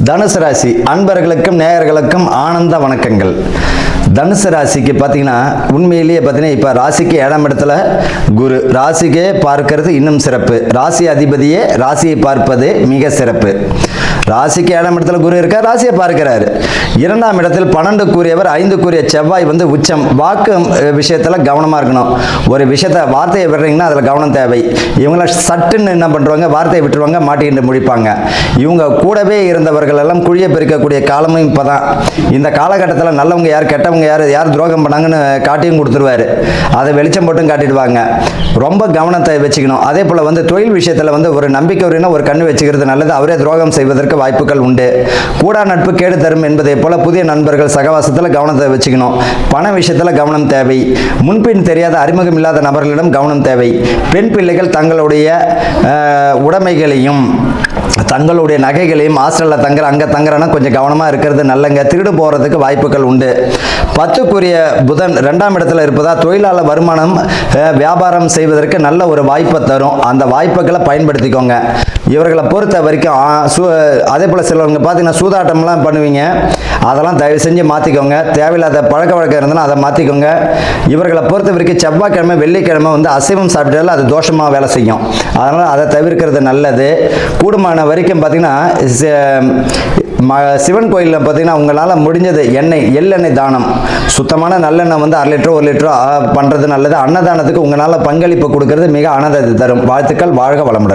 தனுசு ராசி அன்பர்களுக்கும் நேயர்களுக்கும் ஆனந்த வணக்கங்கள். தனுசு ராசிக்கு பார்த்தீங்கன்னா உண்மையிலேயே பார்த்தீங்கன்னா இப்போ ராசிக்கு 7ஆம் இடத்துல குரு, ராசிக்கே பார்க்கறது இன்னும் சிறப்பு. ராசி அதிபதியே ராசியை பார்ப்பது மிக சிறப்பு. ராசிக்கு 7ஆம் இடத்துல குரு இருக்கார், ராசியை பார்க்கிறாரு. 2ஆம் இடத்தில் 12 கூறியவர் 5 கூறிய செவ்வாய் உச்சம். வாக்கு விஷயத்தில் கவனமாக இருக்கணும். ஒரு விஷயத்தை வார்த்தையை விடுறீங்கன்னா அதில் கவனம் தேவை. இவங்கள சட்டுன்னு என்ன பண்ணுறாங்க, வார்த்தையை விட்டுருவாங்க, மாட்டிக்கிட்டு முடிப்பாங்க. இவங்க கூடவே இருந்தவர்கள் எல்லாம் குழியை பெருக்கக்கூடிய காலமும் இப்போ தான். இந்த காலகட்டத்தில் நல்லவங்க யார் கெட்டவங்க யார் துரோகம் பண்ணாங்கன்னு காட்டியும் கொடுத்துருவாரு. அதை வெளிச்சம் போட்டும் காட்டிடுவாங்க. ரொம்ப கவனத்தை வச்சுக்கணும். அதே போல் தொழில் விஷயத்தில் ஒரு நம்பிக்கை ஒரு கண்ணு வச்சுக்கிறது நல்லது. அவரே துரோகம் செய்வதற்கு வாய்ப்புகள் உண்டு. கூடா நட்பு கேடு தரும் என்பதை போல புதிய நண்பர்கள் சகவாசத்தில் கவனத்தை வச்சுக்கணும். பண விஷயத்தில் கவனம் தேவை. முன்பின் தெரியாத அறிமுகம் இல்லாத நபர்களிடம் கவனம் தேவை. பெண் பிள்ளைகள் தங்களுடைய உடைமைகளையும் தங்களுடைய நகைகளையும் ஹாஸ்டலில் அங்கே தங்குறனா கொஞ்சம் கவனமாக இருக்கிறது நல்லங்க. திருடு போகிறதுக்கு வாய்ப்புகள் உண்டு. 10க்குரிய புதன் 2ஆம் இடத்துல இருப்பதா தொழிலாளர் வருமானம் வியாபாரம் செய்வதற்கு நல்ல ஒரு வாய்ப்பை தரும். அந்த வாய்ப்புகளை பயன்படுத்திக்கோங்க. இவர்களை பொறுத்த வரைக்கும் அதே போல் சிலவங்க பார்த்தீங்கன்னா சூதாட்டம்லாம் பண்ணுவீங்க. அதெல்லாம் தயவு செஞ்சு மாற்றிக்கோங்க. தேவையில்லாத பழக்க வழக்கம் இருந்ததுன்னா அதை மாற்றிக்கோங்க. இவர்களை பொறுத்த வரைக்கும் செவ்வாய்க்கிழமை வெள்ளிக்கிழமை அசைவம் சாப்பிட்டாலும் அது தோஷமாக வேலை செய்யும். அதனால் அதை தவிர்க்கிறது நல்லது. கூடுமான வரைக்கும் பார்த்தீங்கன்னா சிவன் கோயிலில் பார்த்தீங்கன்னா உங்களால் முடிஞ்சது எள்ளெண்ணெய் தானம், சுத்தமான நல்லெண்ணெய் 1 லிட்டரோ 1 லிட்டரோ பண்ணுறது நல்லது. அன்னதானத்துக்கு உங்களால் பங்களிப்பு கொடுக்கறது மிக ஆனந்தத்தை தரும். வாழ்த்துக்கள். வாழ்க வளமுடன்.